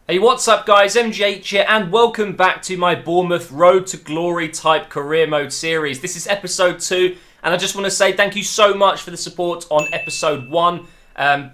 Hey, what's up guys, MGH here and welcome back to my Bournemouth Road to Glory type career mode series. This is episode 2 and I just want to say thank you so much for the support on episode 1.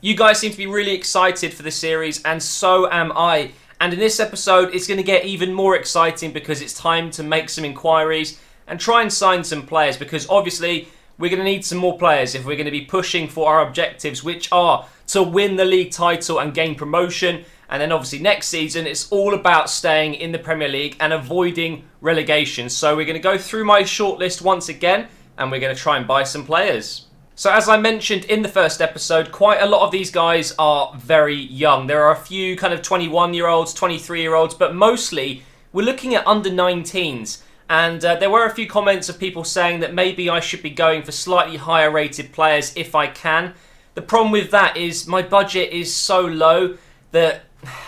You guys seem to be really excited for the series and so am I. And in this episode it's going to get even more exciting because it's time to make some inquiries and try and sign some players, because obviously we're going to need some more players if we're going to be pushing for our objectives, which are to win the league title and gain promotion. And then obviously next season, it's all about staying in the Premier League and avoiding relegation. So we're going to go through my shortlist once again, and we're going to try and buy some players. So as I mentioned in the first episode, quite a lot of these guys are very young. There are a few kind of 21-year-olds, 23-year-olds, but mostly we're looking at under 19s. And there were a few comments of people saying that maybe I should be going for slightly higher rated players if I can. The problem with that is my budget is so low that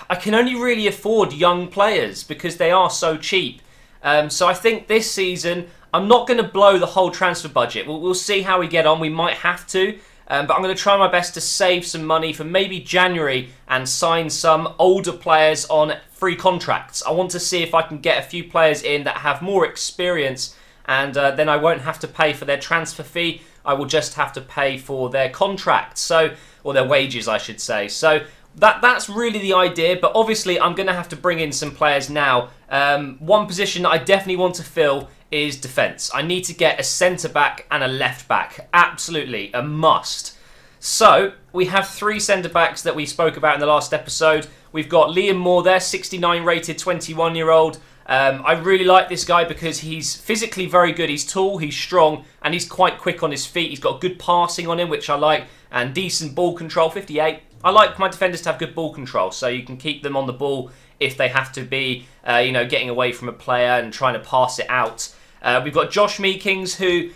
I can only really afford young players because they are so cheap. So I think this season I'm not going to blow the whole transfer budget. We'll see how we get on. We might have to. But I'm going to try my best to save some money for maybe January and sign some older players on free contracts. I want to see if I can get a few players in that have more experience, and then I won't have to pay for their transfer fee. I will just have to pay for their contracts, or their wages I should say. So that's really the idea, but obviously I'm going to have to bring in some players now. One position that I definitely want to fill is defence. I need to get a centre-back and a left-back. Absolutely, a must. So, we have 3 centre-backs that we spoke about in the last episode. We've got Liam Moore there, 69 rated, 21-year-old. I really like this guy because he's physically very good. He's tall, he's strong, and he's quite quick on his feet. He's got good passing on him, which I like, and decent ball control, 58. I like my defenders to have good ball control, so you can keep them on the ball if they have to be, getting away from a player and trying to pass it out. We've got Josh Meekings, who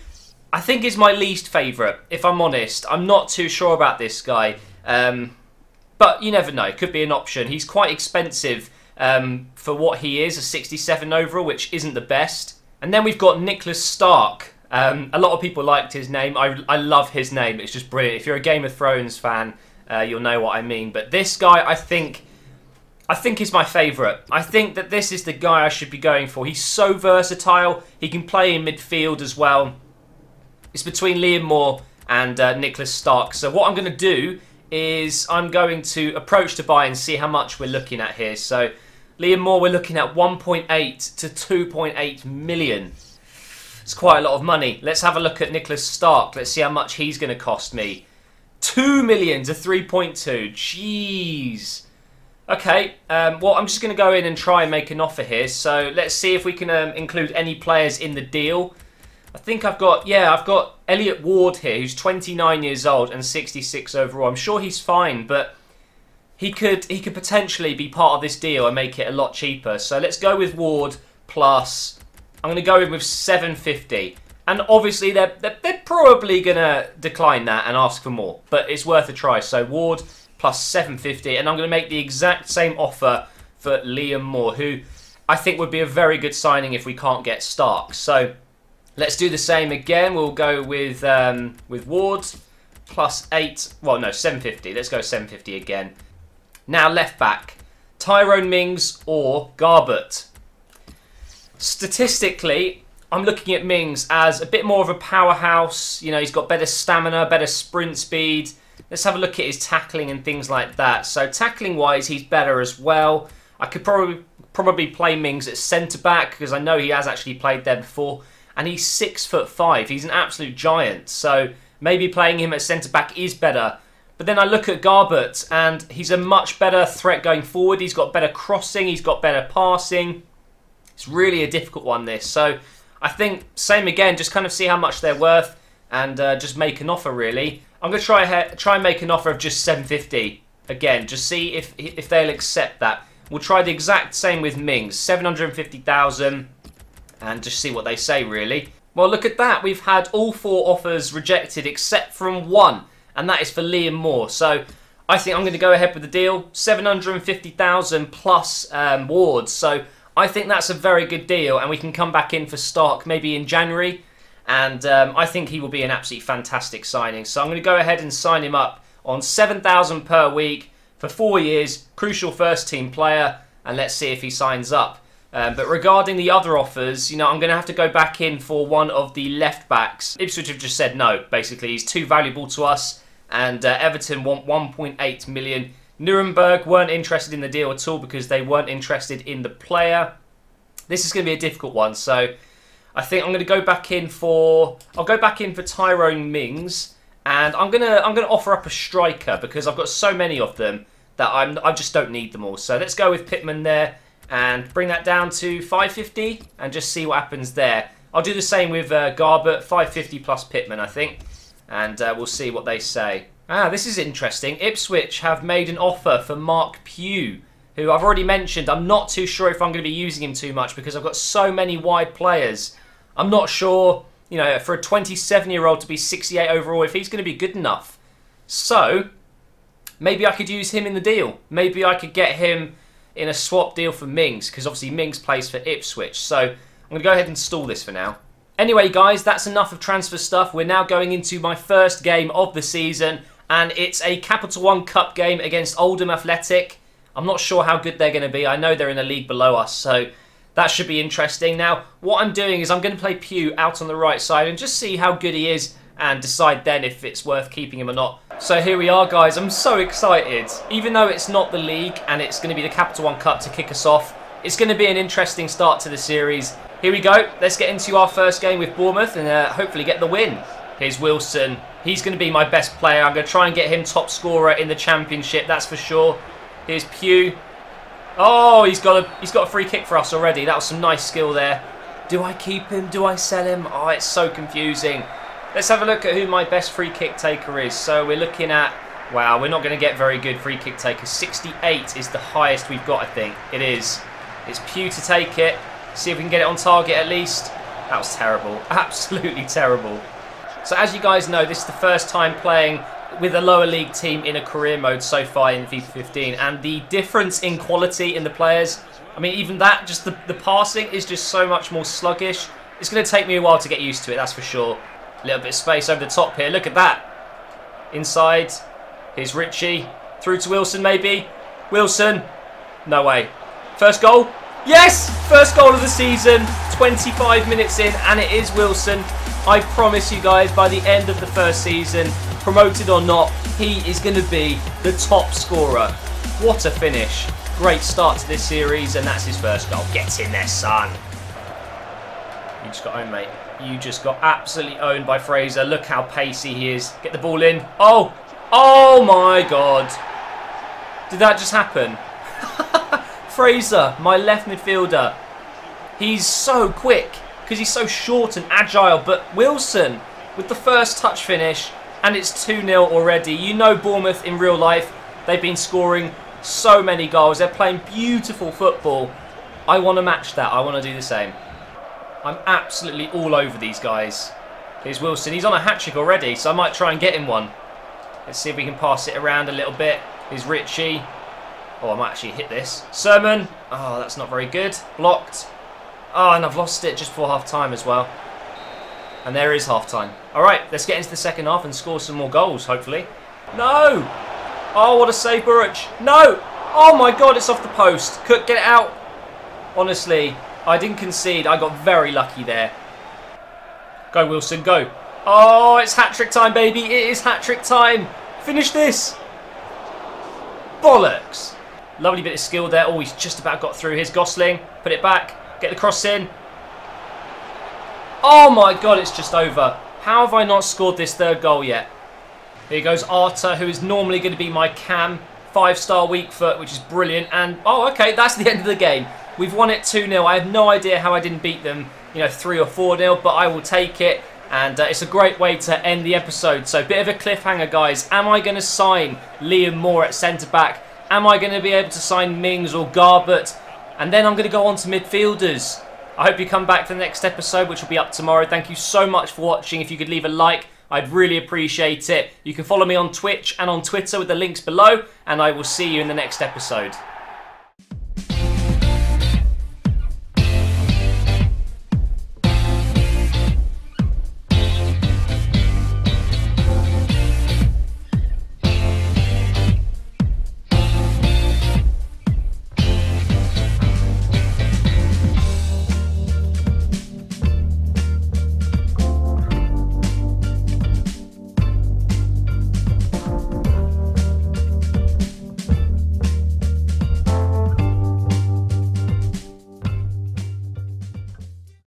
I think is my least favourite, if I'm honest. I'm not too sure about this guy, but you never know. It could be an option. He's quite expensive for what he is, a 67 overall, which isn't the best. And then we've got Nicholas Stark. A lot of people liked his name. I love his name. It's just brilliant. If you're a Game of Thrones fan, you'll know what I mean. But this guy, I think he's my favourite. I think that this is the guy I should be going for. He's so versatile. He can play in midfield as well. It's between Liam Moore and Nicholas Stark. So what I'm going to do is I'm going to approach to buy and see how much we're looking at here. So Liam Moore, we're looking at 1.8 to 2.8 million. It's quite a lot of money. Let's have a look at Nicholas Stark. Let's see how much he's going to cost me. 2 million to 3.2. Jeez. Okay, well, I'm just going to go in and try and make an offer here. So let's see if we can include any players in the deal. I think I've got Elliot Ward here, who's 29 years old and 66 overall. I'm sure he's fine, but he could potentially be part of this deal and make it a lot cheaper. So let's go with Ward plus, I'm going to go in with 750. And obviously they're probably going to decline that and ask for more, but it's worth a try. So Ward plus 750, and I'm going to make the exact same offer for Liam Moore, who I think would be a very good signing if we can't get Stark. So let's do the same again. We'll go with Ward plus 750. Let's go 750 again. Now left back, Tyrone Mings or Garbett. Statistically, I'm looking at Mings as a bit more of a powerhouse. You know, he's got better stamina, better sprint speed. Let's have a look at his tackling and things like that. So tackling-wise, he's better as well. I could probably play Mings at centre-back because I know he has actually played there before. And he's 6'5". He's an absolute giant. So maybe playing him at centre-back is better. But then I look at Garbett and he's a much better threat going forward. He's got better crossing. He's got better passing. It's really a difficult one, this. So I think, same again, just kind of see how much they're worth and just make an offer, really. I'm going to try and make an offer of just 750 again, just see if they'll accept that. We'll try the exact same with Mings, 750,000, and just see what they say, really. Well, look at that. We've had all 4 offers rejected except from one, and that is for Liam Moore. So I think I'm going to go ahead with the deal, 750,000 plus Ward. So I think that's a very good deal, and we can come back in for Stark maybe in January. And I think he will be an absolutely fantastic signing. So I'm going to go ahead and sign him up on 7,000 per week for 4 years, crucial first team player, and let's see if he signs up. But regarding the other offers, I'm going to have to go back in for one of the left backs. Ipswich have just said no, basically. He's too valuable to us, and Everton want 1.8 million. Nuremberg weren't interested in the deal at all because they weren't interested in the player. This is going to be a difficult one, so I think I'm going to go back in for... I'll go back in for Tyrone Mings, and I'm going to offer up a striker because I've got so many of them that I just don't need them all. So let's go with Pittman there and bring that down to 550 and just see what happens there. I'll do the same with Garbett, 550 plus Pittman, I think, and we'll see what they say. This is interesting. Ipswich have made an offer for Mark Pugh, who I've already mentioned. I'm not too sure if I'm going to be using him too much because I've got so many wide players. I'm not sure, for a 27-year-old to be 68 overall, if he's going to be good enough. So, maybe I could use him in the deal. Maybe I could get him in a swap deal for Mings, because obviously Mings plays for Ipswich. So, I'm going to go ahead and stall this for now. Anyway, guys, that's enough of transfer stuff. We're now going into my first game of the season, and it's a Capital One Cup game against Oldham Athletic. I'm not sure how good they're going to be. I know they're in a league below us, so that should be interesting. Now, what I'm doing is I'm going to play Pugh out on the right side and just see how good he is and decide then if it's worth keeping him or not. So here we are, guys. I'm so excited. Even though it's not the league and it's going to be the Capital One Cup to kick us off, it's going to be an interesting start to the series. Here we go. Let's get into our first game with Bournemouth and hopefully get the win. Here's Wilson. He's going to be my best player. I'm going to try and get him top scorer in the Championship, that's for sure. Here's Pugh. Oh, he's got a free kick for us already. That was some nice skill there. Do I keep him? Do I sell him? Oh, it's so confusing. Let's have a look at who my best free kick taker is. So we're looking at... Wow, we're not going to get very good free kick takers. 68 is the highest we've got, I think. It is. It's Pugh to take it. See if we can get it on target at least. That was terrible. Absolutely terrible. So as you guys know, this is the first time playing with a lower league team in a career mode so far in FIFA 15. And the difference in quality in the players, I mean, even that, just the passing is just so much more sluggish. It's going to take me a while to get used to it, that's for sure. A little bit of space over the top here. Look at that. Inside. Here's Ritchie. Through to Wilson, maybe. Wilson. No way. First goal. Yes! First goal of the season. 25 minutes in, and it is Wilson. I promise you guys, by the end of the first season, promoted or not, he is going to be the top scorer. What a finish. Great start to this series, and that's his first goal. Get in there, son. You just got owned, mate. You just got absolutely owned by Fraser. Look how pacey he is. Get the ball in. Oh! Oh my God. Did that just happen? Fraser, my left midfielder. He's so quick because he's so short and agile. But Wilson with the first touch finish, and it's 2-0 already. You know Bournemouth in real life. They've been scoring so many goals. They're playing beautiful football. I want to match that. I want to do the same. I'm absolutely all over these guys. Here's Wilson. He's on a hat-trick already, so I might try and get him one. Let's see if we can pass it around a little bit. Here's Ritchie. Oh, I might actually hit this. Sermon. Oh, that's not very good. Blocked. Oh, and I've lost it just before half-time as well. And there is half-time. All right, let's get into the second half and score some more goals, hopefully. No! Oh, what a save, Burridge. No! Oh, my God, it's off the post. Cook, get it out. Honestly, I didn't concede. I got very lucky there. Go, Wilson, go. Oh, it's hat-trick time, baby. It is hat-trick time. Finish this. Bollocks. Lovely bit of skill there. Oh, he's just about got through. Here's Gosling. Put it back. Get the cross in. Oh, my God, it's just over. How have I not scored this third goal yet? Here goes Arter, who is normally going to be my cam. 5-star weak foot, which is brilliant. And, oh, okay, that's the end of the game. We've won it 2-0. I have no idea how I didn't beat them, 3 or 4-0, but I will take it. And it's a great way to end the episode. So, bit of a cliffhanger, guys. Am I going to sign Liam Moore at centre-back? Am I going to be able to sign Mings or Garbett? And then I'm going to go on to midfielders. I hope you come back for the next episode, which will be up tomorrow. Thank you so much for watching. If you could leave a like, I'd really appreciate it. You can follow me on Twitch and on Twitter with the links below. And I will see you in the next episode.